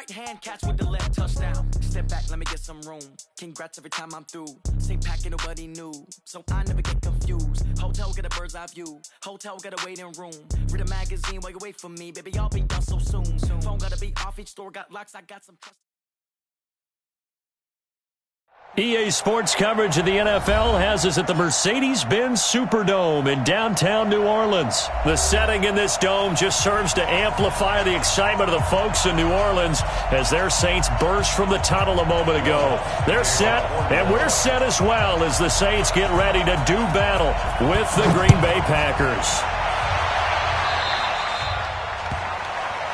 right hand, catch with the left, touchdown. Step back, let me get some room. Congrats every time I'm through. Same packet, nobody knew, so I never get confused. Hotel, get a bird's eye view. Hotel, get a waiting room. Read a magazine while you wait for me, baby, I'll be done so soon. Phone gotta be off, each store got locks, I got some trust. EA Sports coverage of the NFL has us at the Mercedes-Benz Superdome in downtown New Orleans. The setting in this dome just serves to amplify the excitement of the folks in New Orleans as their Saints burst from the tunnel a moment ago. They're set, and we're set as well as the Saints get ready to do battle with the Green Bay Packers.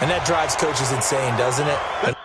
And that drives coaches insane, doesn't it?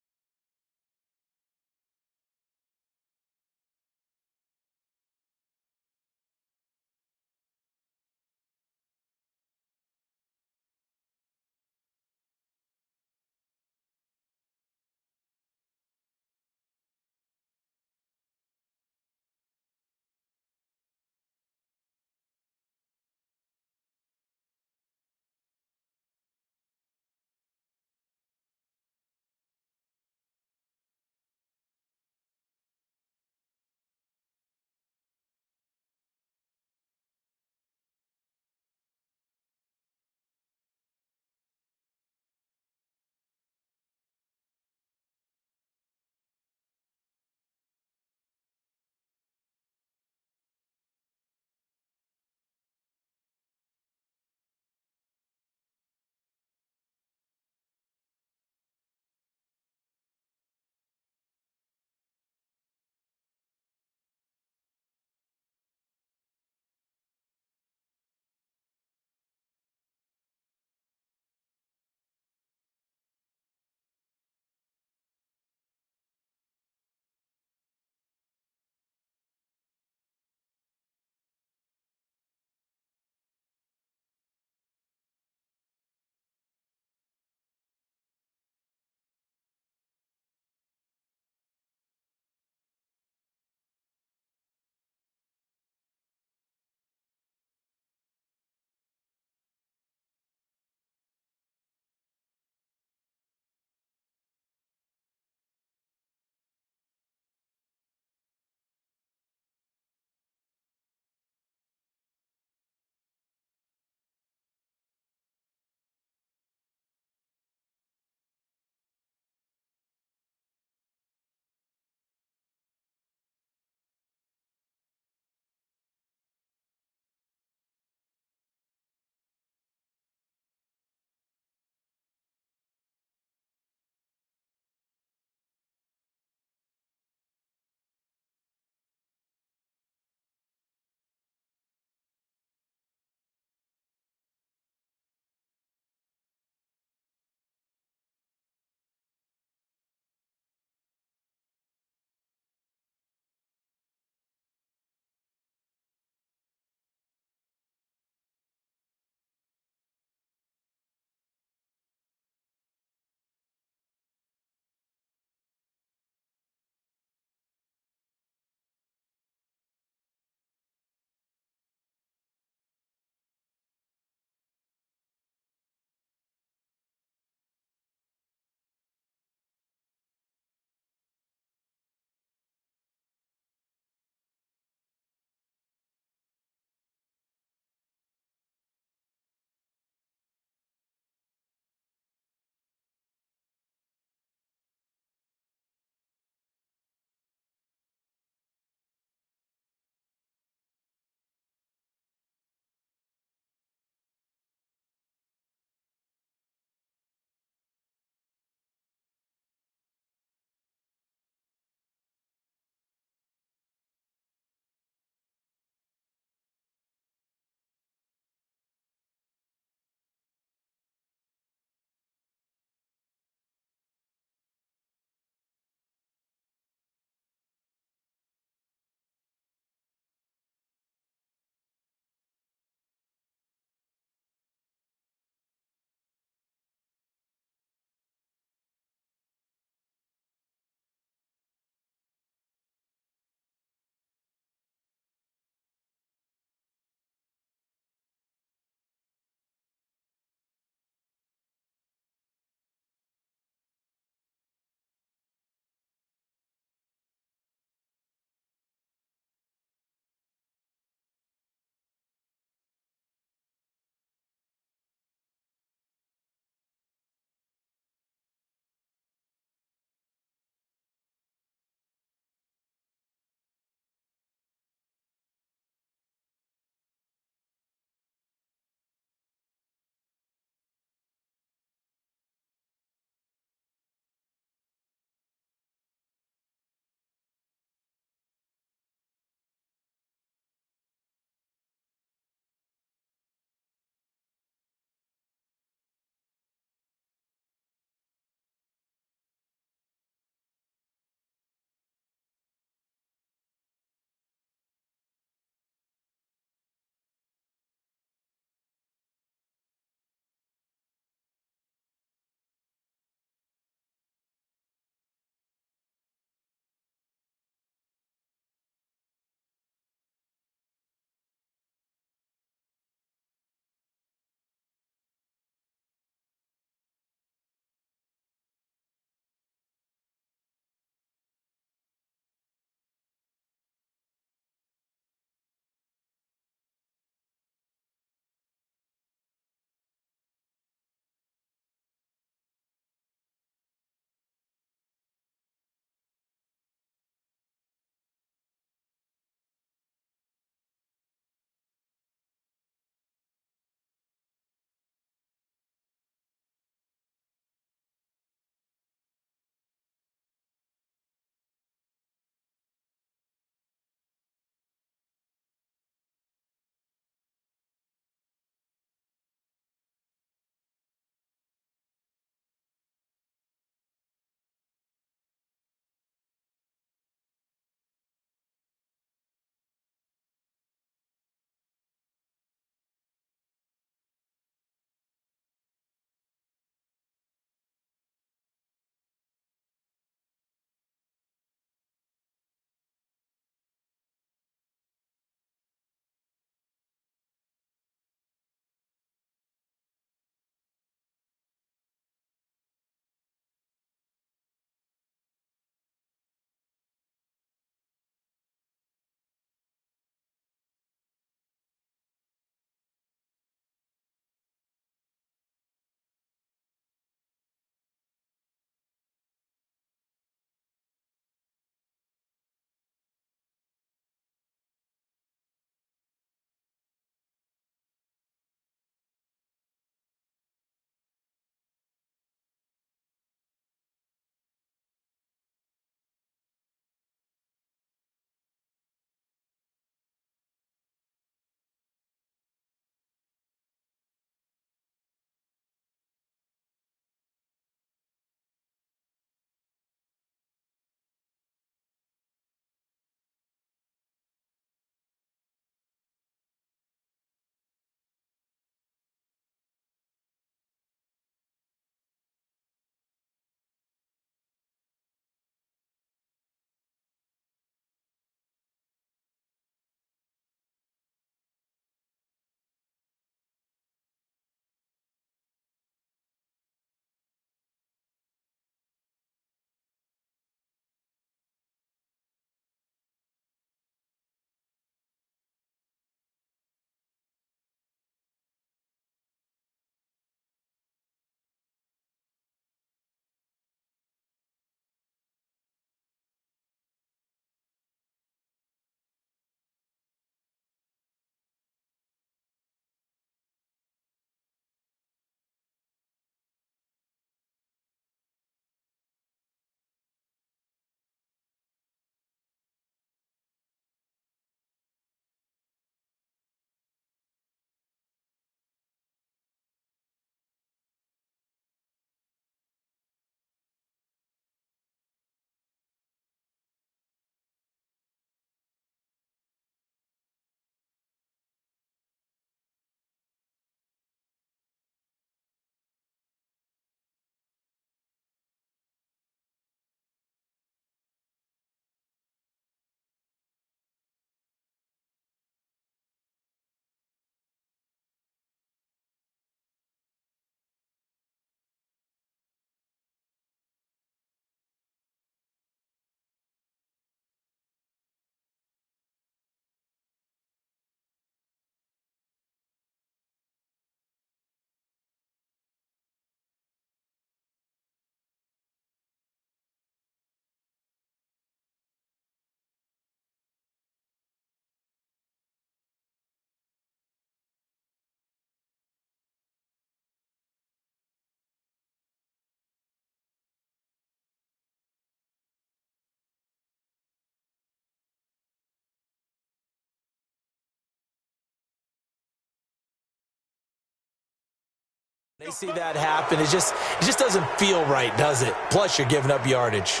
They see that happen. It just doesn't feel right, does it? Plus, you're giving up yardage.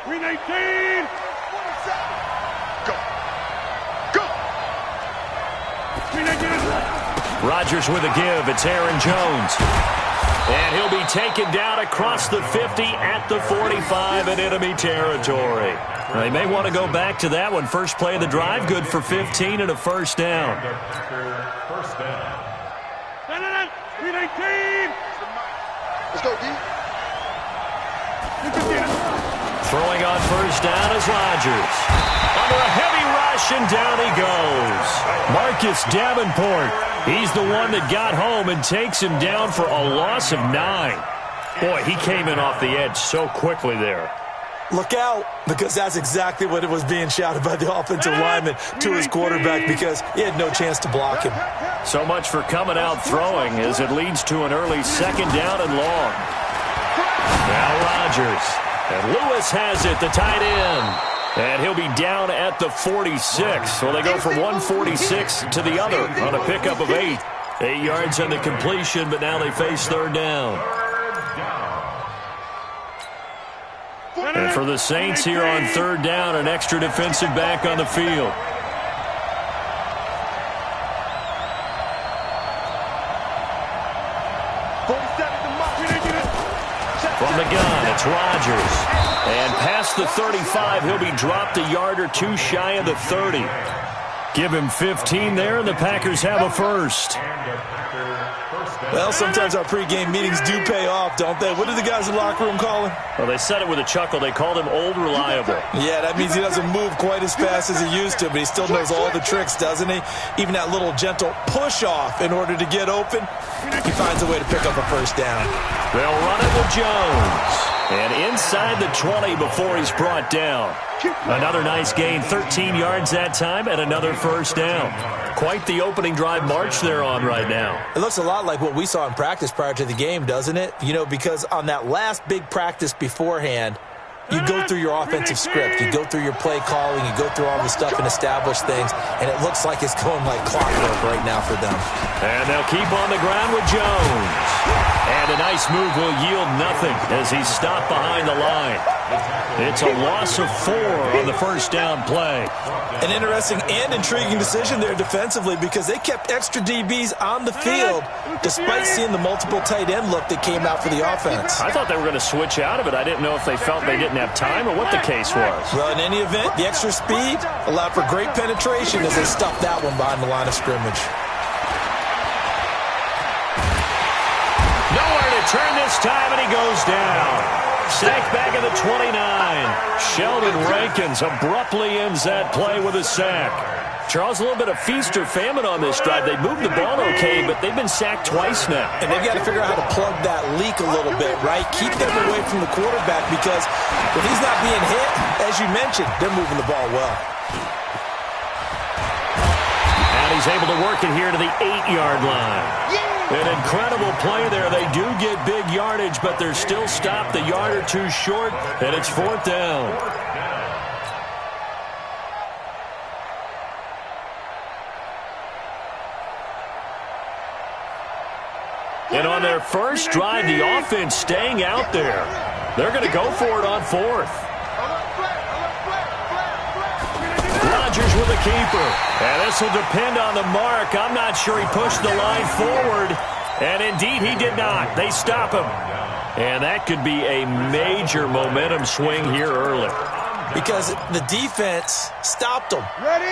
Green 18. Go. Go. Green 18. Rodgers with a give. It's Aaron Jones. And he'll be taken down across the 50 at the 45 in enemy territory. They may want to go back to that one. First play of the drive, good for 15 and a first down. First down. Green 18. Let's go, D. Throwing on first down is Rodgers. Under a heavy rush, and down he goes. Marcus Davenport. He's the one that got home and takes him down for a loss of 9. Boy, he came in off the edge so quickly there. Look out, because that's exactly what it was being shouted by the offensive lineman to his quarterback, because he had no chance to block him. So much for coming out throwing as it leads to an early second down and long. Now Rodgers. And Lewis has it, the tight end. And he'll be down at the 46. So they go from 146 to the other on a pickup of 8. 8 yards on the completion, but now they face third down. And for the Saints here on third down, an extra defensive back on the field. From the gun, it's Rodgers. And past the 35, he'll be dropped a yard or two shy of the 30. Give him 15 there, and the Packers have a first. Well, sometimes our pregame meetings do pay off, don't they? What do the guys in the locker room call him? Well, they said it with a chuckle. They called him Old Reliable. Yeah, that means he doesn't move quite as fast as he used to, but he still knows all the tricks, doesn't he? Even that little gentle push-off in order to get open, he finds a way to pick up a first down. They'll run it with Jones. And inside the 20 before he's brought down. Another nice gain, 13 yards that time, and another first down. Quite the opening drive march they're on right now. It looks a lot like what we saw in practice prior to the game, doesn't it? You know, because on that last big practice beforehand, you go through your offensive script. You go through your play calling. You go through all the stuff and establish things, and it looks like it's going like clockwork right now for them. And they'll keep on the ground with Jones. And a nice move will yield nothing as he's stopped behind the line. It's a loss of 4 on the first down play. An interesting and intriguing decision there defensively because they kept extra DBs on the field despite seeing the multiple tight end look that came out for the offense. I thought they were going to switch out of it. I didn't know if they felt they didn't have time or what the case was. Well, in any event, the extra speed allowed for great penetration as they stuffed that one behind the line of scrimmage. Nowhere to turn this time, and he goes down. Sacked back at the 29. Sheldon Rankins abruptly ends that play with a sack. Charles, a little bit of feast or famine on this drive. They moved the ball okay, but they've been sacked twice now. And they've got to figure out how to plug that leak a little bit, right? Keep them away from the quarterback because if he's not being hit, as you mentioned, they're moving the ball well. And he's able to work it here to the 8-yard line. An incredible play there. They do get big yardage, but they're still stopped a yard or two short, and it's 4th down. And on their first drive, the offense staying out there. They're going to go for it on 4th. Rodgers with a keeper. And this will depend on the mark. I'm not sure he pushed the line forward. And indeed, he did not. They stop him. And that could be a major momentum swing here early. Because the defense stopped them.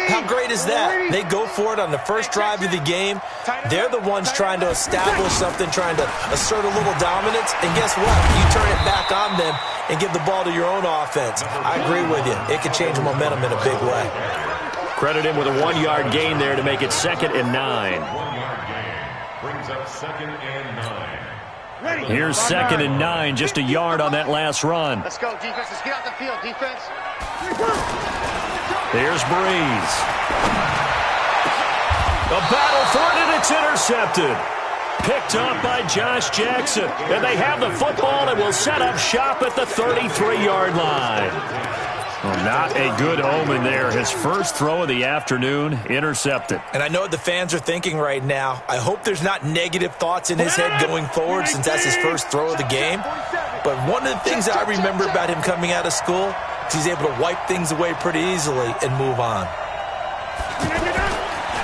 How great is that? They go for it on the first drive of the game. They're the ones trying to establish something, trying to assert a little dominance. And guess what? You turn it back on them and give the ball to your own offense. I agree with you. It could change momentum in a big way. Credit him with a 1-yard gain there to make it 2nd and 9. 1-yard gain brings up 2nd and 9. Here's 2nd and 9, just a yard on that last run. Let's go, defense. Let's get out the field, defense. There's Breeze. A battle for it, and it's intercepted. Picked up by Josh Jackson. And they have the football and will set up shop at the 33-yard line. Well, not a good omen there. His first throw of the afternoon, intercepted. And I know what the fans are thinking right now. I hope there's not negative thoughts in his head going forward since that's his first throw of the game. But one of the things I remember about him coming out of school is he's able to wipe things away pretty easily and move on.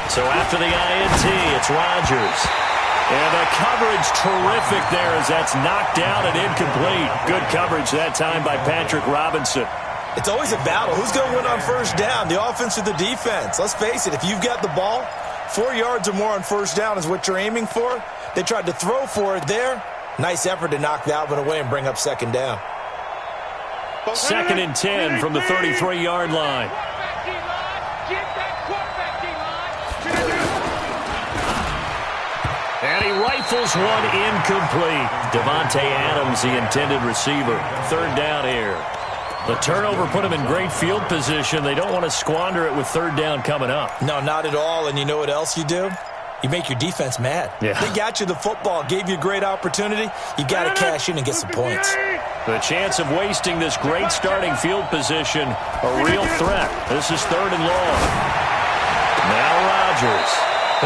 So after the INT, it's Rodgers. And the coverage terrific there as that's knocked down and incomplete. Good coverage that time by Patrick Robinson. It's always a battle. Who's going to win on first down, the offense or the defense? Let's face it, if you've got the ball, 4 yards or more on first down is what you're aiming for. They tried to throw for it there. Nice effort to knock that one away and bring up 2nd down. 2nd and 10 from the 33-yard line. And he rifles one incomplete. Devontae Adams, the intended receiver. 3rd down here. The turnover put them in great field position. They don't want to squander it with 3rd down coming up. No, not at all. And you know what else you do? You make your defense mad. Yeah. They got you the football, gave you a great opportunity. You got to cash in and get some points. The chance of wasting this great starting field position, a real threat. This is 3rd and long. Now Rodgers.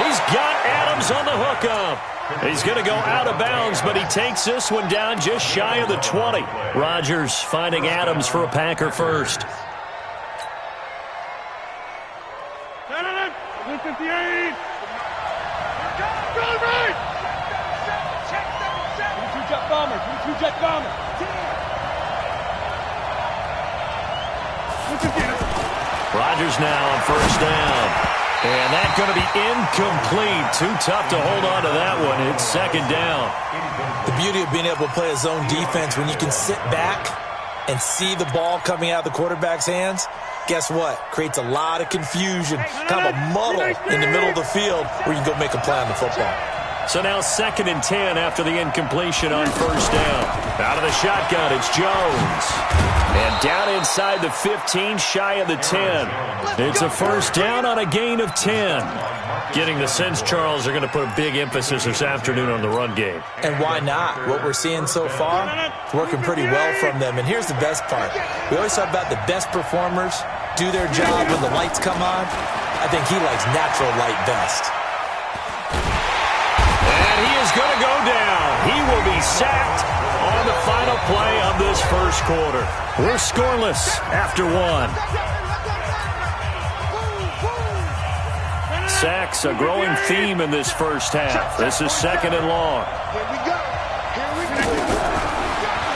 He's got Adams on the hookup. He's going to go out of bounds, but he takes this one down just shy of the 20. Rodgers finding Adams for a Packer first. 58. Rodgers now on first down. And that's going to be incomplete. Too tough to hold on to that one. It's 2nd down. The beauty of being able to play a zone defense when you can sit back and see the ball coming out of the quarterback's hands, guess what? Creates a lot of confusion, kind of a muddle in the middle of the field where you can go make a play on the football. So now 2nd and 10 after the incompletion on first down. Out of the shotgun, it's Jones. And down inside the 15, shy of the 10. It's a first down on a gain of 10. Getting the sense, Charles, are going to put a big emphasis this afternoon on the run game. And why not? What we're seeing so far, it's working pretty well from them. And here's the best part. We always talk about the best performers do their job when the lights come on. I think he likes natural light best. And he is going to go down. He will be sacked on on the final play of this first quarter. We're scoreless after one. Sacks, a growing theme in this first half. This is second and long.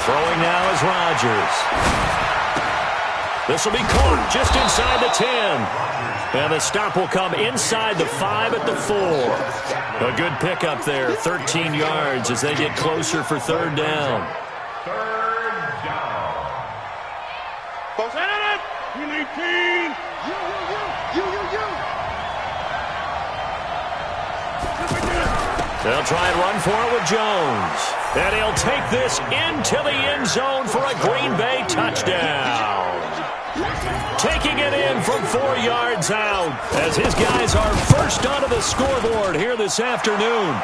Throwing now is Rodgers. This will be caught just inside the 10. And the stop will come inside the 5 at the 4. A good pickup there, 13 yards as they get closer for third down. Third down. They'll try and run for it with Jones. And he'll take this into the end zone for a Green Bay touchdown. Taking it in from 4 yards out as his guys are first onto the scoreboard here this afternoon.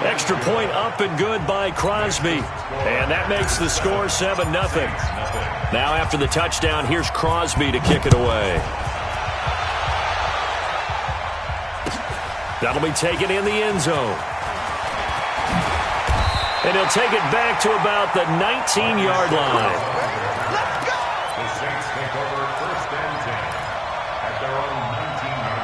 Extra point up and good by Crosby. And that makes the score 7-0. Now after the touchdown, here's Crosby to kick it away. That'll be taken in the end zone. And he'll take it back to about the 19-yard line. The Saints take over first and 10 at their own 19-yard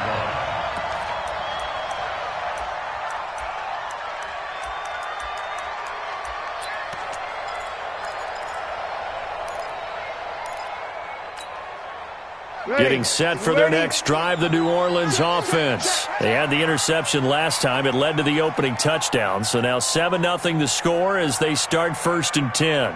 line. Getting set for their next drive, the New Orleans offense. They had the interception last time. It led to the opening touchdown. So now 7-0 the score as they start first and 10.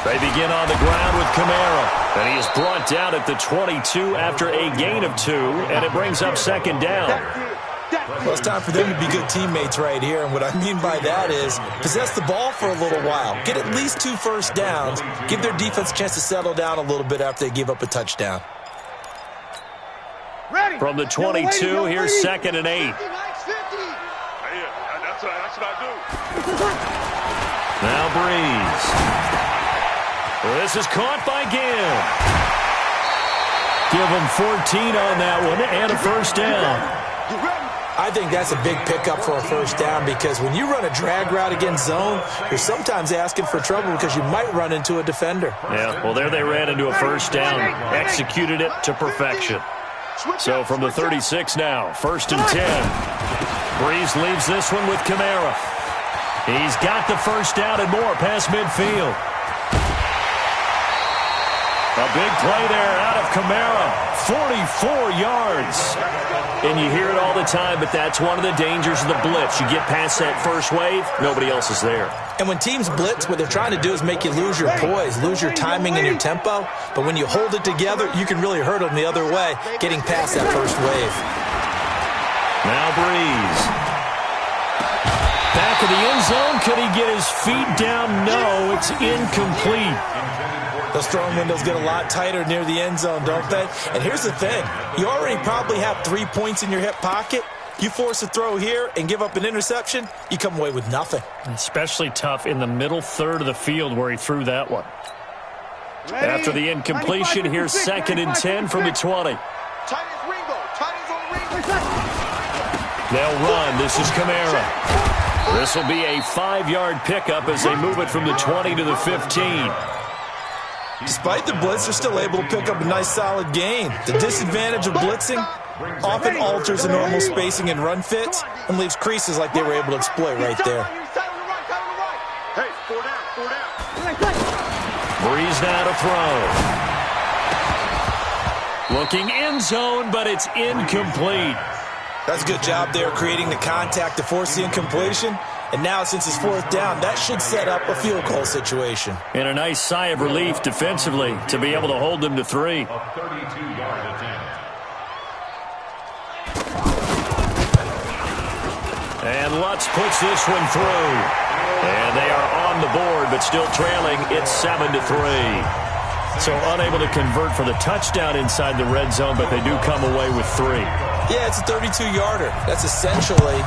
They begin on the ground with Kamara. And he is brought down at the 22 after a gain of 2. And it brings up second down. Well, it's time for them to be good teammates right here, and what I mean by that is possess the ball for a little while, get at least 2 first downs, give their defense a chance to settle down a little bit after they give up a touchdown. From the 22, here's second and 8. That's what I do. Now Breeze. This is caught by Gill. Give them 14 on that one and a first down. I think that's a big pickup for a first down because when you run a drag route against zone, you're sometimes asking for trouble because you might run into a defender. Yeah, well, there they ran into a first down. Executed it to perfection. So from the 36 now, first and 10. Breeze leaves this one with Kamara. He's got the first down and more past midfield. A big play there out of Kamara. 44 yards. And you hear it all the time, but that's one of the dangers of the blitz. You get past that first wave, nobody else is there. And when teams blitz, what they're trying to do is make you lose your poise, lose your timing and your tempo. But when you hold it together, you can really hurt them the other way, getting past that first wave. Now Breeze. Back of the end zone. Could he get his feet down? No, it's incomplete. Those throwing windows get a lot tighter near the end zone, don't they? And here's the thing. You already probably have 3 points in your hip pocket. You force a throw here and give up an interception, you come away with nothing. Especially tough in the middle third of the field where he threw that one. After the incompletion, here's second and 10 from the 20. They'll run. This is Kamara. This will be a 5-yard pickup as they move it from the 20 to the 15. Despite the blitz, they're still able to pick up a nice solid gain. The disadvantage of blitzing often alters the normal spacing and run fits and leaves creases like they were able to exploit right there. Hey, 4 down. Breeze now to throw. Looking end zone, but it's incomplete. That's a good job there creating the contact to force the incompletion. And now, since it's fourth down, that should set up a field goal situation. And a nice sigh of relief defensively to be able to hold them to 3. A 32-yard attempt. And Lutz puts this one through. And they are on the board, but still trailing. It's 7-3. So unable to convert for the touchdown inside the red zone, but they do come away with 3. Yeah, it's a 32-yarder. That's essentially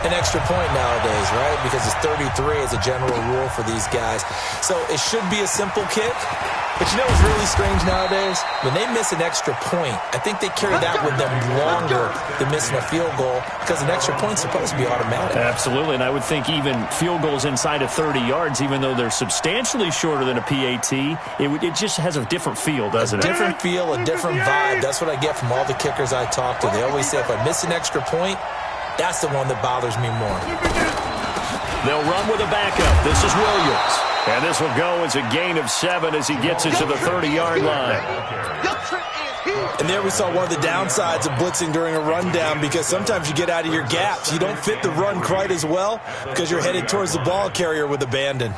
an extra point nowadays, right? Because it's 33 as a general rule for these guys. So it should be a simple kick. But you know what's really strange nowadays? When they miss an extra point, I think they carry that with them longer than missing a field goal because an extra point's supposed to be automatic. Absolutely, and I would think even field goals inside of 30 yards, even though they're substantially shorter than a PAT, it just has a different feel, doesn't it? A different feel, a different vibe. That's what I get from all the kickers I talk to. They always say if I miss an extra point, that's the one that bothers me more. They'll run with a backup. This is Williams. And this will go as a gain of 7 as he gets it to the 30-yard line. And there we saw one of the downsides of blitzing during a rundown because sometimes you get out of your gaps. You don't fit the run quite as well because you're headed towards the ball carrier with abandon.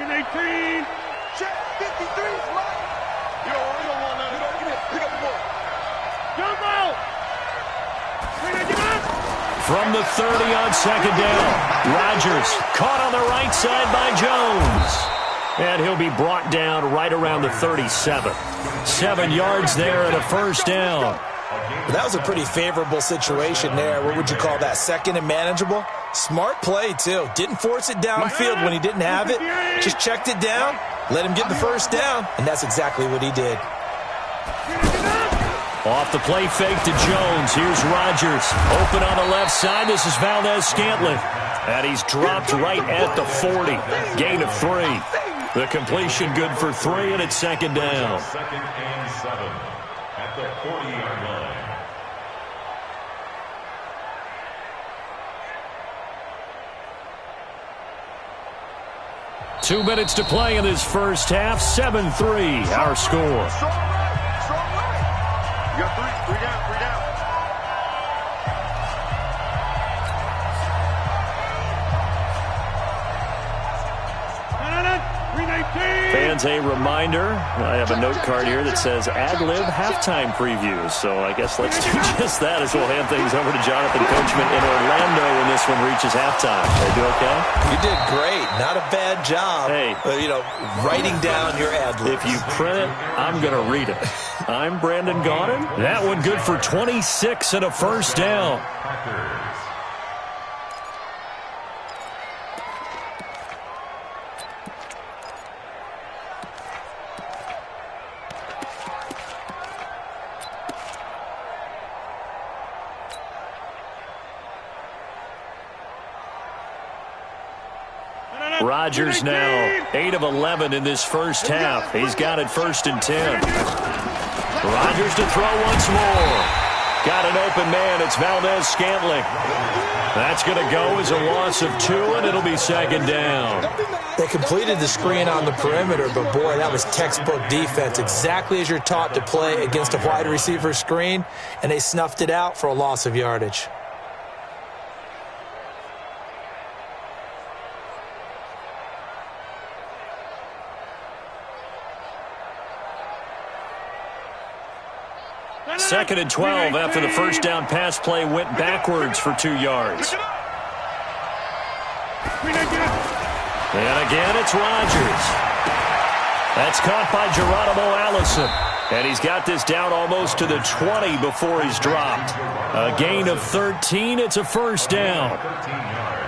18. Check 53's right. You don't want that. Pick up the ball. Jump out. From the 30 on second down, Rodgers caught on the right side by Jones. And he'll be brought down right around the 37. 7 yards there and a first down. That was a pretty favorable situation there. What would you call that? Second and manageable? Smart play, too. Didn't force it downfield when he didn't have it. Just checked it down, let him get the first down, and that's exactly what he did. Off the play fake to Jones. Here's Rodgers. Open on the left side. This is Valdez-Scantling. And he's dropped right at the 40. Gain of 3. The completion good for 3, and it's second down. Second and 7 at the 40-yard line. Two minutes to play in this first half. 7-3, our score. Strong right. You got 3 down. Fans, a reminder, I have a note card here that says ad-lib halftime previews. So I guess let's do just that as we'll hand things over to Jonathan Coachman in Orlando when this one reaches halftime. Are you okay? You did great. Not a bad job. Hey. Writing down your ad-libs. If you print it, I'm going to read it. I'm Brandon Gaudin. That one good for 26 and a first down. Rodgers now 8 of 11 in this first half. He's got it first and 10. Rodgers to throw once more. Got an open man. It's Valdez-Scantling. That's going to go as a loss of 2, and it'll be second down. They completed the screen on the perimeter, but boy, that was textbook defense. Exactly as you're taught to play against a wide receiver screen, and they snuffed it out for a loss of yardage. Second and 12 after the first down pass play went backwards for 2 yards. And again, it's Rodgers. That's caught by Geronimo Allison. And he's got this down almost to the 20 before he's dropped. A gain of 13. It's a first down.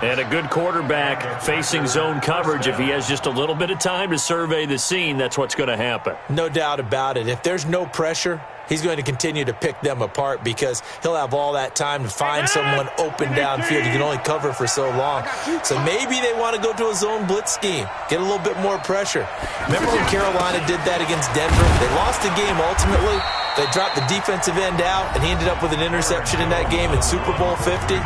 And a good quarterback facing zone coverage. If he has just a little bit of time to survey the scene, that's what's going to happen. No doubt about it. If there's no pressure, he's going to continue to pick them apart because he'll have all that time to find someone open downfield. You can only cover for so long. So maybe they want to go to a zone blitz scheme, get a little bit more pressure. Remember when Carolina did that against Denver? They lost the game ultimately. They dropped the defensive end out, and he ended up with an interception in that game in Super Bowl 50.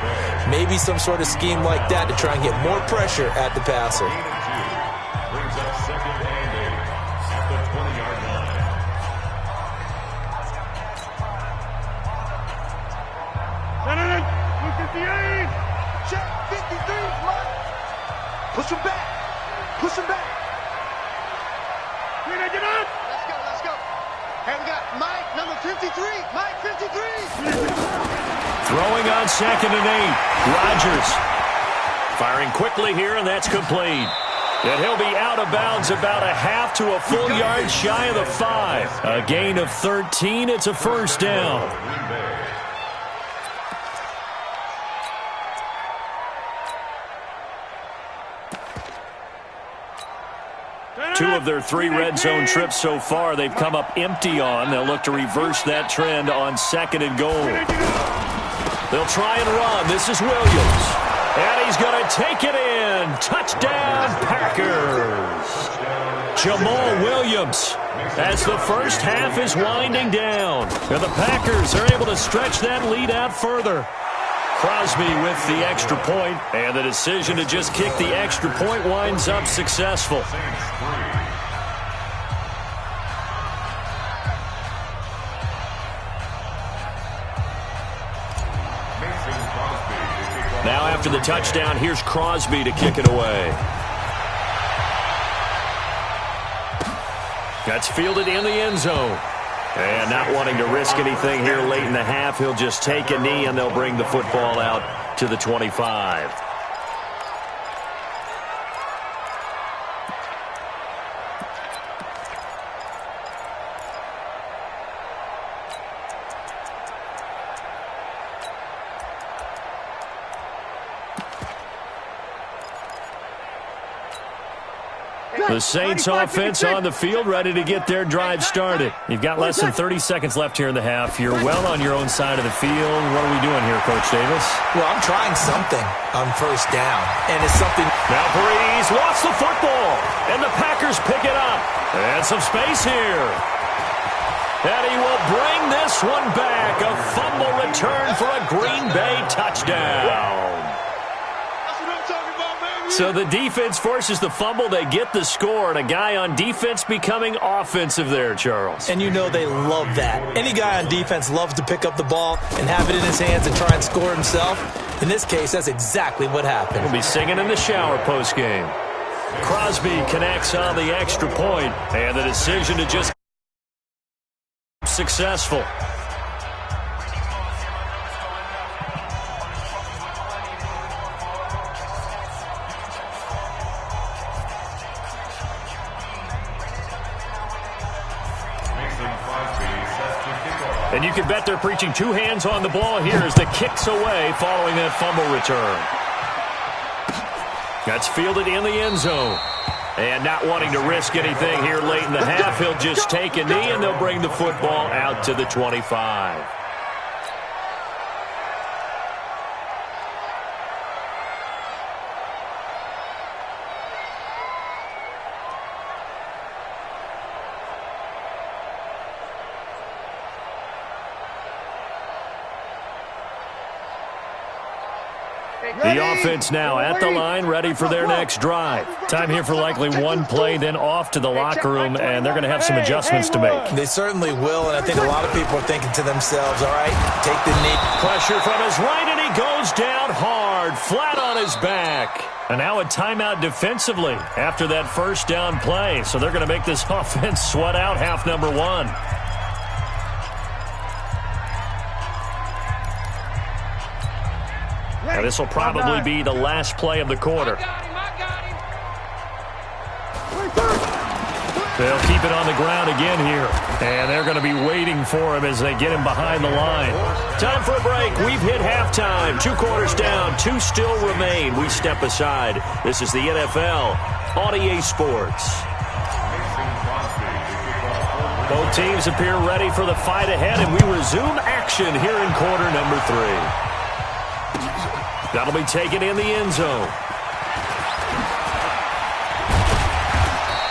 Maybe some sort of scheme like that to try and get more pressure at the passer. Brings up second and 8 at the 20-yard line. Check 53's right. Push him back. Let's go. Hey, we got Mike, number 53. Mike, 53. Throwing on second and 8. Rodgers firing quickly here, and that's complete. And he'll be out of bounds about a half to a full yard shy of the 5. A gain of 13. It's a first down. 2 of their 3 red zone trips so far they've come up empty on. They'll look to reverse that trend on 2nd and goal. They'll try and run. This is Williams. And he's going to take it in. Touchdown, Packers. Jamal Williams as the first half is winding down. And the Packers are able to stretch that lead out further. Crosby with the extra point, and the decision to just kick the extra point winds up successful. Now after the touchdown, here's Crosby to kick it away. That's fielded in the end zone. And not wanting to risk anything here late in the half, he'll just take a knee and they'll bring the football out to the 25. The Saints offense on the field, ready to get their drive started. You've got less than 30 seconds left here in the half. You're well on your own side of the field. What are we doing here, Coach Davis? Well, I'm trying something on first down, and it's something. Now Paredes lost the football, and the Packers pick it up. And some space here. And he will bring this one back. A fumble return for a Green Bay touchdown. So the defense forces the fumble. They get the score, and a guy on defense becoming offensive there, Charles. And you know they love that. Any guy on defense loves to pick up the ball and have it in his hands and try and score himself. In this case, that's exactly what happened. We'll be singing in the shower postgame. Crosby connects on the extra point, and the decision to just successful. And you can bet they're preaching 2 hands on the ball here as the kick's away following that fumble return. That's fielded in the end zone. And not wanting to risk anything here late in the half, he'll just take a knee and they'll bring the football out to the 25. The offense now at the line, ready for their next drive. Time here for likely one play, then off to the locker room, and they're going to have some adjustments to make. They certainly will, and I think a lot of people are thinking to themselves, all right, take the knee. Pressure from his right, and he goes down hard, flat on his back. And now a timeout defensively after that first down play. So they're going to make this offense sweat out half number 1. Now this will probably be the last play of the quarter. They'll keep it on the ground again here. And they're going to be waiting for him as they get him behind the line. Time for a break. We've hit halftime. 2 quarters down. 2 still remain. We step aside. This is the NFL on EA Sports. Both teams appear ready for the fight ahead, and we resume action here in quarter number 3. That'll be taken in the end zone.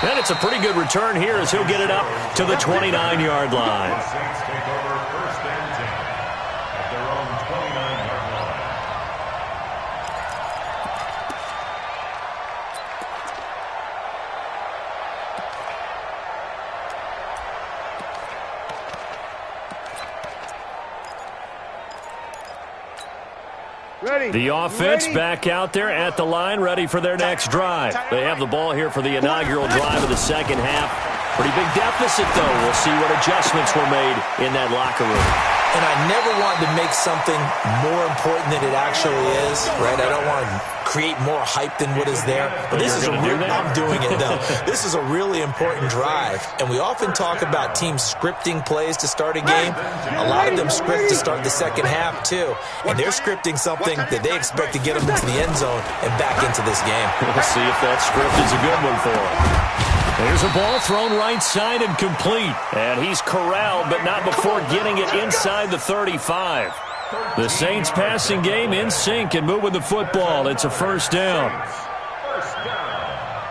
And it's a pretty good return here as he'll get it up to the 29-yard line. The Saints take over first and 10 at their own 29-yard line. The offense back out there at the line, ready for their next drive. They have the ball here for the inaugural drive of the second half. Pretty big deficit, though. We'll see what adjustments were made in that locker room. And I never want to make something more important than it actually is, right? I don't want to create more hype than what is there. But this is I'm doing it, though. This is a really important drive. And we often talk about teams scripting plays to start a game. A lot of them script to start the second half, too. And they're scripting something that they expect to get them into the end zone and back into this game. We'll see if that script is a good one for them. There's a ball thrown right side and complete. And he's corralled, but not before getting it inside the 35. The Saints passing game in sync and moving the football. It's a first down. First down.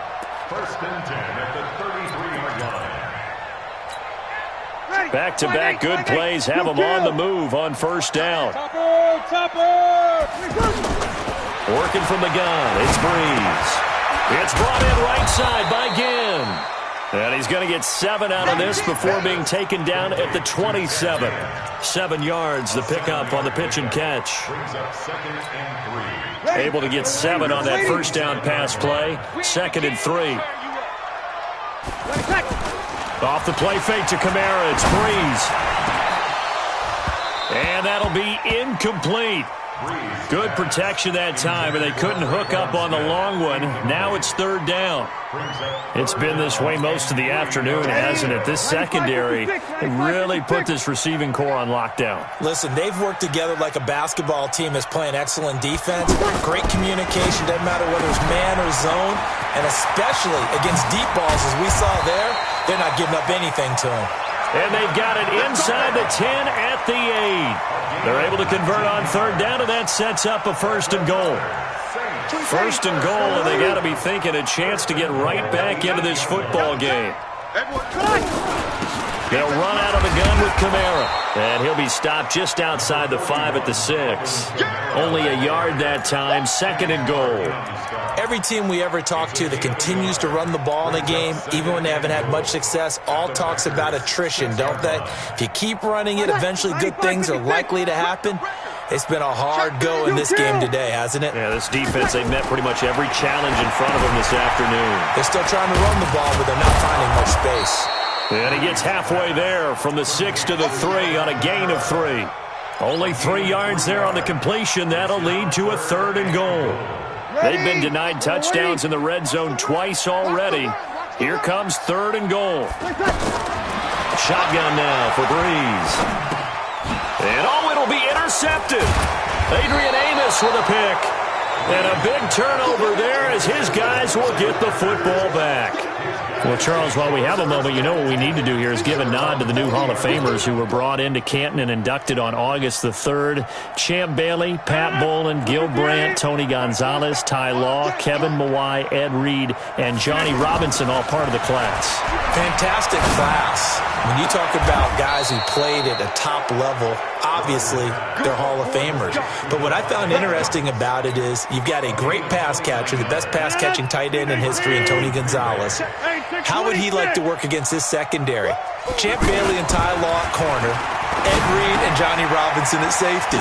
First and 10 at the 33-yard line. Back-to-back good plays have them on the move on first down. Working from the gun, it's Breeze. It's brought in right side by Ginn. And he's going to get 7 out of this before being taken down at the 27. 7 yards, the pickup on the pitch and catch. Brings up 2nd and 3. Able to get 7 on that first down pass play. 2nd and 3. Off the play fake to Kamara, it's Breeze. And that'll be incomplete. Good protection that time, and they couldn't hook up on the long one. Now it's third down. It's been this way most of the afternoon, hasn't it? This secondary really put this receiving core on lockdown. Listen, they've worked together like a basketball team that's playing excellent defense. Great communication, doesn't matter whether it's man or zone, and especially against deep balls, as we saw there, they're not giving up anything to them. And they've got it inside the 10 at the 8. They're able to convert on third down, and that sets up a first and goal. First and goal, and they got to be thinking a chance to get right back into this football game. They'll run out of the gun with Kamara, and he'll be stopped just outside the 5 at the 6. Only a yard that time, second and goal. Every team we ever talk to that continues to run the ball in a game, even when they haven't had much success, all talks about attrition, don't they? If you keep running it, eventually good things are likely to happen. It's been a hard go in this game today, hasn't it? Yeah, this defense, they've met pretty much every challenge in front of them this afternoon. They're still trying to run the ball, but they're not finding much space. And he gets halfway there from the 6 to the 3 on a gain of 3. Only 3 yards there on the completion. That'll lead to a third and goal. They've been denied touchdowns in the red zone twice already. Here comes third and goal. Shotgun now for Breeze. And it'll be intercepted. Adrian Amos with a pick. And a big turnover there as his guys will get the football back. Well, Charles, while we have a moment, you know what we need to do here is give a nod to the new Hall of Famers who were brought into Canton and inducted on August the 3rd. Champ Bailey, Pat Bolin, Gil Brandt, Tony Gonzalez, Ty Law, Kevin Mawai, Ed Reed, and Johnny Robinson, all part of the class. Fantastic class. When you talk about guys who played at a top level, obviously they're Hall of Famers. But what I found interesting about it is you've got a great pass catcher, the best pass-catching tight end in history, in Tony Gonzalez. How would he like to work against his secondary? Champ Bailey and Ty Law at corner, Ed Reed and Johnny Robinson at safety.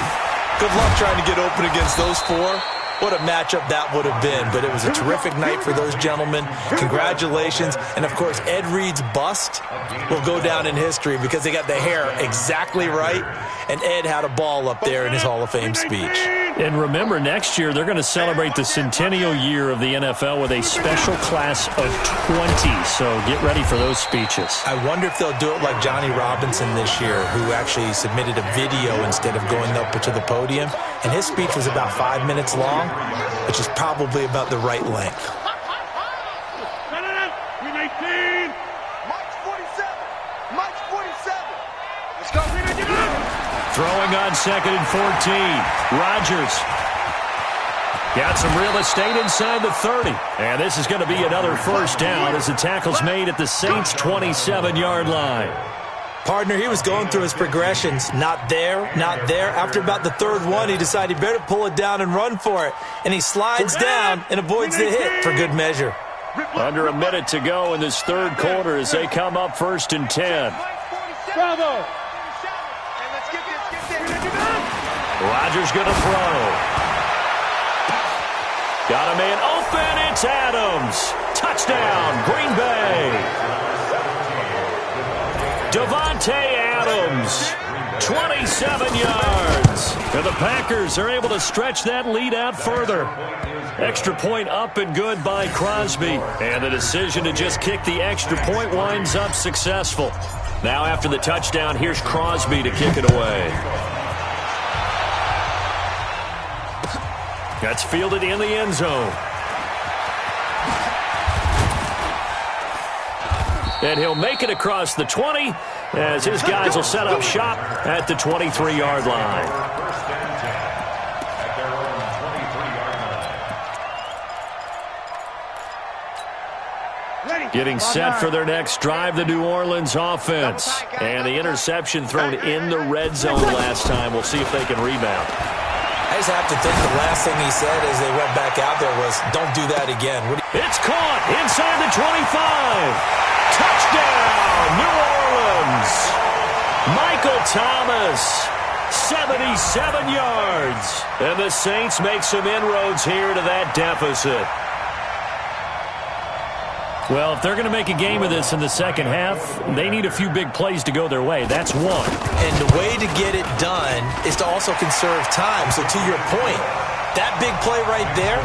Good luck trying to get open against those 4. What a matchup that would have been. But it was a terrific night for those gentlemen. Congratulations. And, of course, Ed Reed's bust will go down in history because they got the hair exactly right. And Ed had a ball up there in his Hall of Fame speech. And remember, next year they're going to celebrate the centennial year of the NFL with a special class of 20. So get ready for those speeches. I wonder if they'll do it like Johnny Robinson this year, who actually submitted a video instead of going up to the podium. And his speech was about 5 minutes long, which is probably about the right length. Let's go. Throwing on 2nd and 14. Rodgers got some real estate inside the 30. And this is going to be another first down as the tackle's made at the Saints' 27-yard line. Partner, he was going through his progressions. Not there, not there. After about the third one, he decided he better pull it down and run for it. And he slides down and avoids the hit for good measure. Under a minute to go in this third quarter as they come up 1st and 10. Bravo. Rodgers going to throw. Got a man open. It's Adams. Touchdown, Green Bay. Devontae Adams, 27 yards. And the Packers are able to stretch that lead out further. Extra point up and good by Crosby. And the decision to just kick the extra point winds up successful. Now after the touchdown, here's Crosby to kick it away. That's fielded in the end zone. And he'll make it across the 20 as his guys will set up shop at the 23-yard line. First and 10 at their own 23-yard line. Getting set for their next drive, the New Orleans offense. And the interception thrown in the red zone last time. We'll see if they can rebound. I just have to think the last thing he said as they went back out there was, don't do that again. It's caught inside the 25. Touchdown, New Orleans. Michael Thomas, 77 yards. And the Saints make some inroads here to that deficit. Well, if they're going to make a game of this in the second half, they need a few big plays to go their way. That's one. And the way to get it done is to also conserve time. So to your point, that big play right there,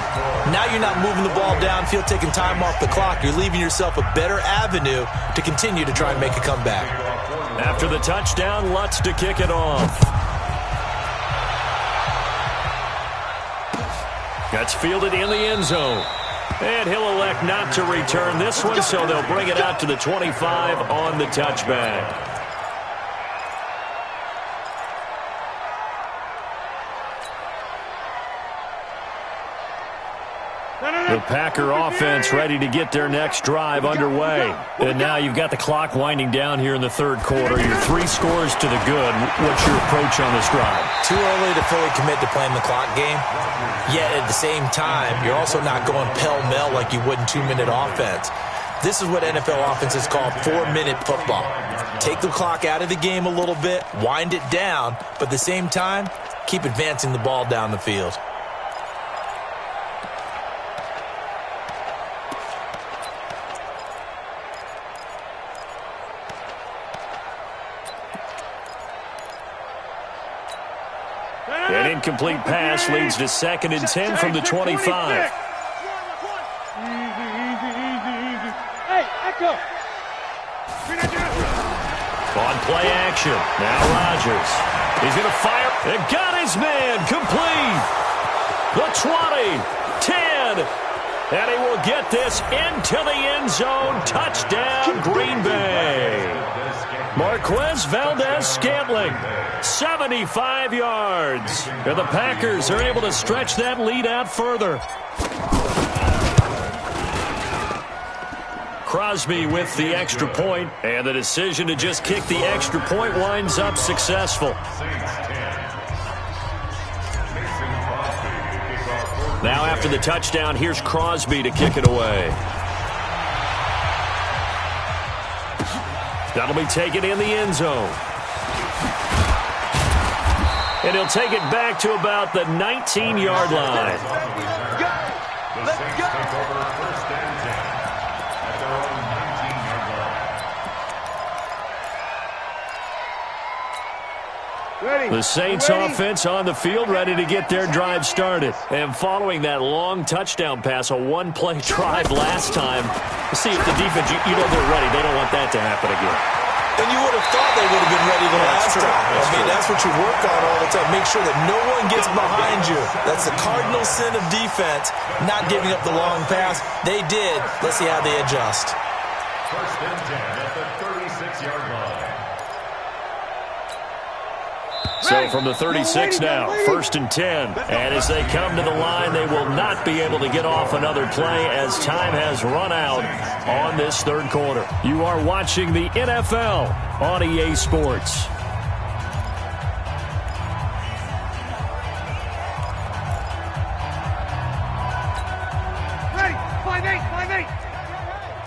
now you're not moving the ball downfield, taking time off the clock. You're leaving yourself a better avenue to continue to try and make a comeback. After the touchdown, Lutz to kick it off. That's fielded in the end zone. And he'll elect not to return this one, so they'll bring it out to the 25 on the touchback. The Packer offense ready to get their next drive underway. And now you've got the clock winding down here in the third quarter. Your 3 scores to the good. What's your approach on this drive? Too early to fully commit to playing the clock game. Yet at the same time, you're also not going pell-mell like you would in 2-minute offense. This is what NFL offenses call 4-minute football. Take the clock out of the game a little bit, wind it down, but at the same time, keep advancing the ball down the field. An incomplete pass leads to 2nd and 10 from the 25. Easy. Hey, Echo. On play action. Now Rodgers. He's going to fire. And got his man. Complete. The 20. 10. And he will get this into the end zone. Touchdown, Green Bay. Marquez Valdez-Scantling, 75 yards. And the Packers are able to stretch that lead out further. Crosby with the extra point, and the decision to just kick the extra point winds up successful. Now after the touchdown, here's Crosby to kick it away. That'll be taken in the end zone. And he'll take it back to about the 19-yard line. The Saints take over 1st and 10 at their own 19-yard line. The Saints offense on the field, ready to get their drive started. And following that long touchdown pass, a one-play drive last time, see if the defense, you know they're ready. They don't want that to happen again. And you would have thought they would have been ready the last time. That's what you work on all the time. Make sure that no one gets behind you. That's the cardinal sin of defense, not giving up the long pass. They did. Let's see how they adjust. 1st and 10 at the 36-yard line. So from the 36 now, 1st and 10. And as they come to the line, they will not be able to get off another play as time has run out on this third quarter. You are watching the NFL on EA Sports. Ready. 5-8.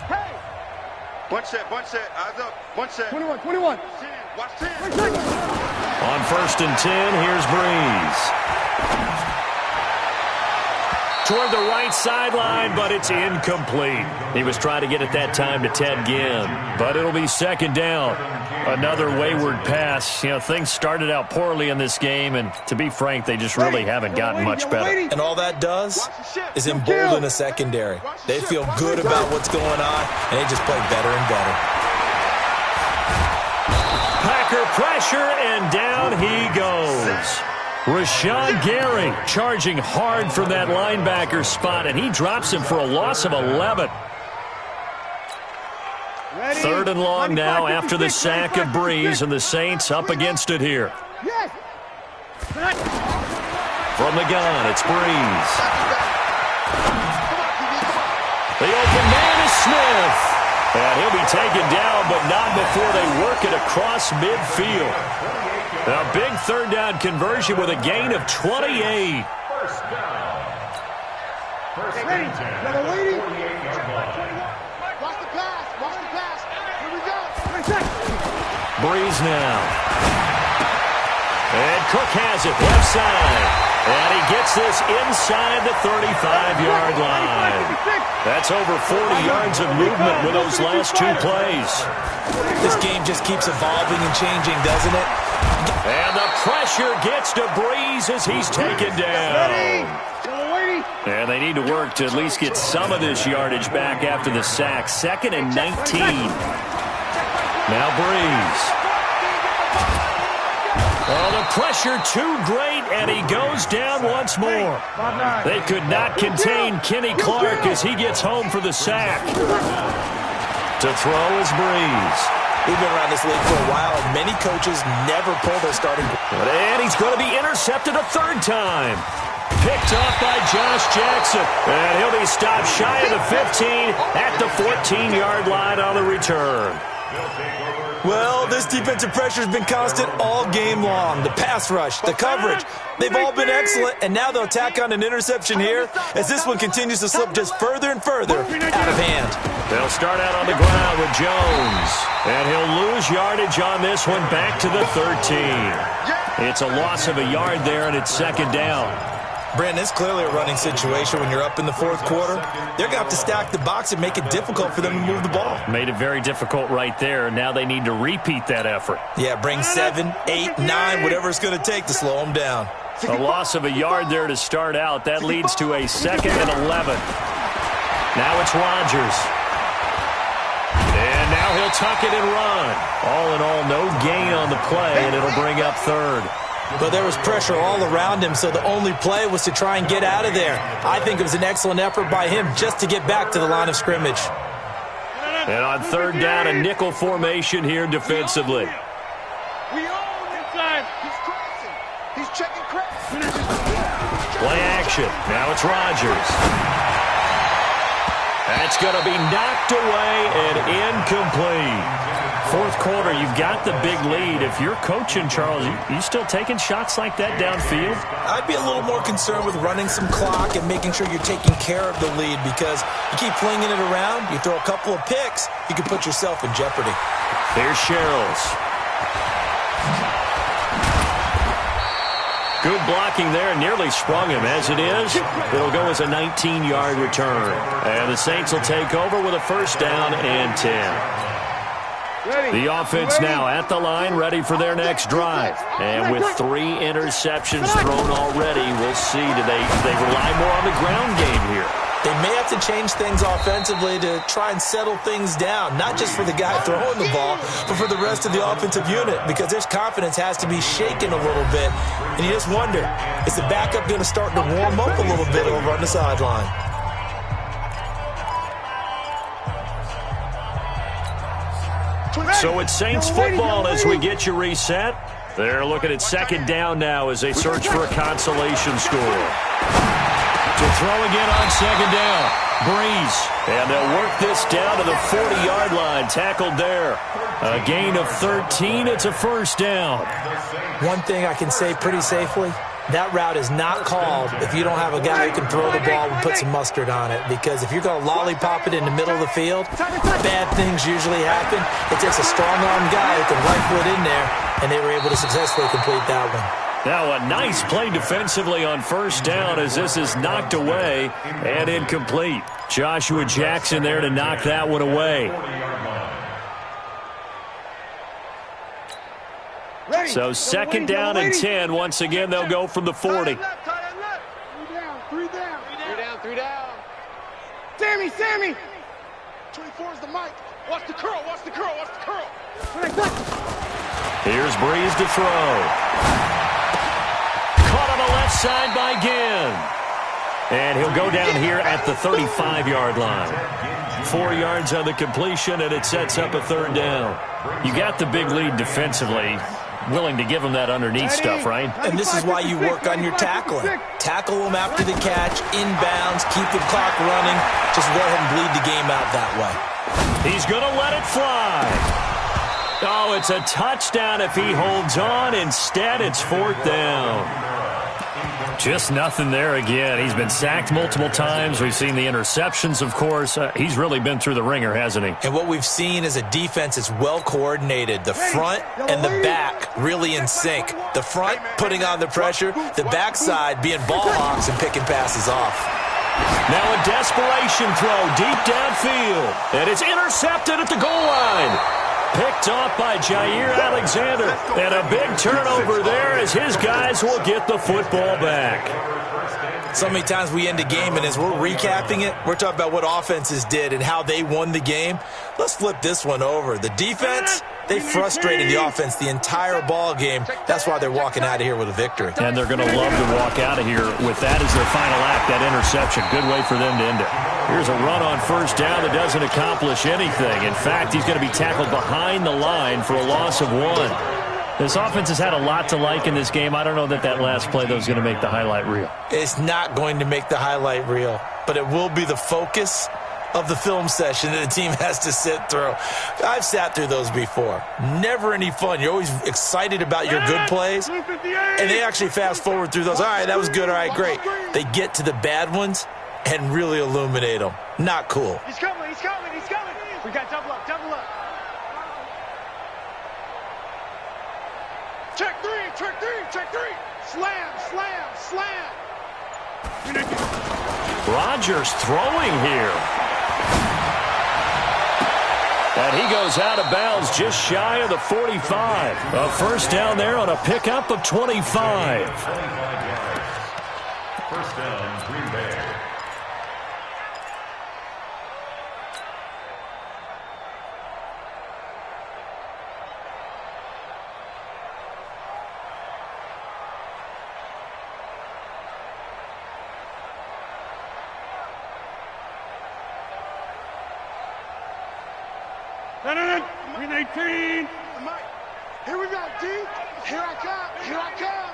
Hey. One set. Eyes up. One set. 21. Watch 10. On 1st and 10, here's Breeze. Toward the right sideline, but it's incomplete. He was trying to get it that time to Ted Ginn, but it'll be 2nd down. Another wayward pass. You know, things started out poorly in this game, and to be frank, they just really haven't gotten much better. And all that does is embolden a secondary. They feel good about what's going on, and they just play better and better. Packer pressure, and down he goes. Rashawn Gary charging hard from that linebacker spot, and he drops him for a loss of 11. 3rd and long now after the sack of Breeze, and the Saints up against it here. From the gun, it's Breeze. The open man is Smith. And he'll be taken down, but not before they work it across midfield. A big 3rd down conversion with a gain of 28. First down. First and 10. Watch the pass. Watch the pass. Here we go. Breeze now. And Cook has it left side. And he gets this inside the 35-yard line. That's over 40 yards of movement with those last 2 plays. This game just keeps evolving and changing, doesn't it? And the pressure gets to Breeze as he's taken down. And they need to work to at least get some of this yardage back after the sack. 2nd and 19. Now Breeze. Oh, the pressure too great, and he goes down once more. They could not contain Kenny Clark as he gets home for the sack. To throw is Breeze. We've been around this league for a while, and many coaches never pull their starting. And he's going to be intercepted a 3rd time. Picked off by Josh Jackson. And he'll be stopped shy of the 15 at the 14-yard line on the return. Well, this defensive pressure has been constant all game long. The pass rush, the coverage, they've all been excellent, and now they'll tack on an interception here as this one continues to slip just further and further out of hand. They'll start out on the ground with Jones, and he'll lose yardage on this one back to the 13. It's a loss of a yard there, and it's 2nd down. Brandon, it's clearly a running situation when you're up in the 4th quarter. They're going to have to stack the box and make it difficult for them to move the ball. Made it very difficult right there. Now they need to repeat that effort. Yeah, bring 7, 8, 9, whatever it's going to take to slow them down. A loss of a yard there to start out. That leads to a 2nd and 11. Now it's Rodgers. And now he'll tuck it and run. All in all, no gain on the play, and it'll bring up 3rd. But there was pressure all around him, so the only play was to try and get out of there. I think it was an excellent effort by him just to get back to the line of scrimmage. And on 3rd down, a nickel formation here defensively. We own inside. He's crossing. He's checking crack. Play action. Now it's Rodgers. That's going to be knocked away and incomplete. 4th quarter, you've got the big lead. If you're coaching, Charles, you still taking shots like that downfield? I'd be a little more concerned with running some clock and making sure you're taking care of the lead, because you keep flinging it around, you throw a couple of picks, you can put yourself in jeopardy. Here's Sherrills. Good blocking there, nearly sprung him. As it is, it'll go as a 19-yard return. And the Saints will take over with a 1st down and 10. The offense now at the line, ready for their next drive. And with 3 interceptions thrown already, we'll see. Do they rely more on the ground game here? They may have to change things offensively to try and settle things down, not just for the guy throwing the ball, but for the rest of the offensive unit, because their confidence has to be shaken a little bit. And you just wonder, is the backup going to start to warm up a little bit over on the sideline? So it's Saints football as we get you reset. They're looking at 2nd down now as they search for a consolation score. To throw again on 2nd down. Breeze. And they'll work this down to the 40-yard line. Tackled there. A gain of 13. It's a 1st down. One thing I can say pretty safely, that route is not called if you don't have a guy who can throw the ball and put some mustard on it. Because if you're going to lollipop it in the middle of the field, bad things usually happen. It takes a strong-arm guy who can rifle it in there, and they were able to successfully complete that one. Now a nice play defensively on 1st down as this is knocked away and incomplete. Joshua Jackson there to knock that one away. So 2nd down and 10. Once again, they'll go from the 40. 3 down. Sammy. 24 is the mic. Watch the curl. Here's Breeze to throw. Caught on the left side by Ginn. And he'll go down here at the 35-yard line. 4 yards on the completion, and it sets up a third down. You got the big lead defensively. Willing to give them that underneath stuff, right? And this is why you work on your tackling. Tackle them after the catch, inbounds, keep the clock running. Just go ahead and bleed the game out that way. He's going to let it fly. Oh, it's a touchdown if he holds on. Instead, it's fourth down. Just nothing there again. He's been sacked multiple times. We've seen the interceptions, of course. He's really been through the ringer, hasn't he? And what we've seen is a defense that's well coordinated. The front and the back really in sync. The front putting on the pressure, the backside being ball hawks and picking passes off. Now a desperation throw deep downfield. And it's intercepted at the goal line. Picked off by Jair Alexander. And a big turnover there as his guys will get the football back. So many times we end a game, and as we're recapping it, we're talking about what offenses did and how they won the game. Let's flip this one over. The defense, they frustrated the offense the entire ball game. That's why they're walking out of here with a victory. And they're going to love to walk out of here with that as their final act, that interception. Good way for them to end it. Here's a run on first down that doesn't accomplish anything. In fact, he's going to be tackled behind the line for a loss of 1. This offense has had a lot to like in this game. I don't know that last play, though, is going to make the highlight reel. It's not going to make the highlight reel, but it will be the focus of the film session that the team has to sit through. I've sat through those before. Never any fun. You're always excited about your good plays, and they actually fast forward through those. All right, that was good. All right, great. They get to the bad ones and really illuminate them. Not cool. He's coming, he's coming, he's coming. We got double up, double up. Check three, check three, check three. Slam, slam, slam. Rodgers throwing here. And he goes out of bounds just shy of the 45. A first down there on a pickup of 25. First down, Green Bay. Green 18. Here we go, D. Here I come. Here I come.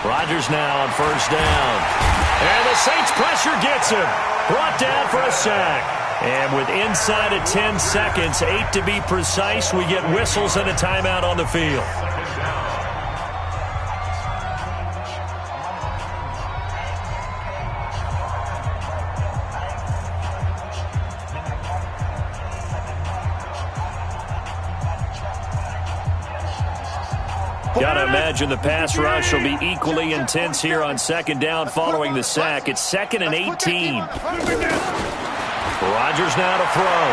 Rodgers now on first down. And the Saints pressure gets him. Brought down for a sack. And with inside of 10 seconds, 8 to be precise, we get whistles and a timeout on the field. Got to imagine the pass rush will be equally intense here on second down following the sack. It's 2nd and 18. Rodgers now to throw.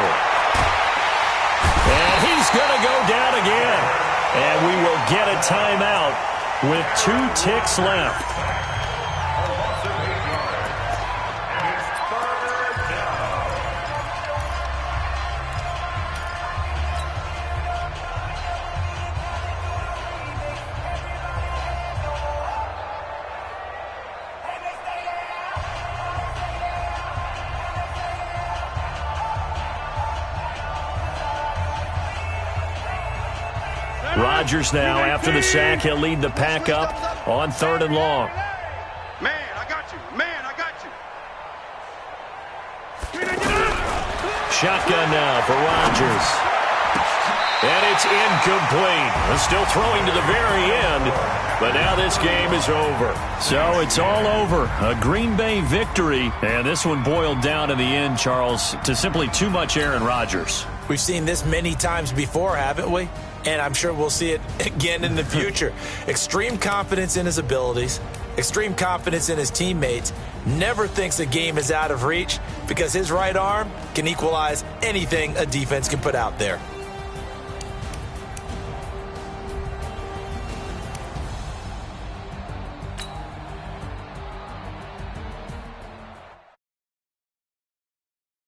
And he's going to go down again. And we will get a timeout with 2 ticks left. Rodgers now, after the sack, he'll lead the pack up on 3rd and long. Man, I got you. Man, I got you. Shotgun now for Rodgers. And it's incomplete. Still throwing to the very end, but now this game is over. So it's all over. A Green Bay victory, and this one boiled down in the end, Charles, to simply too much Aaron Rodgers. We've seen this many times before, haven't we? And I'm sure we'll see it again in the future. Extreme confidence in his abilities, extreme confidence in his teammates, never thinks a game is out of reach because his right arm can equalize anything a defense can put out there.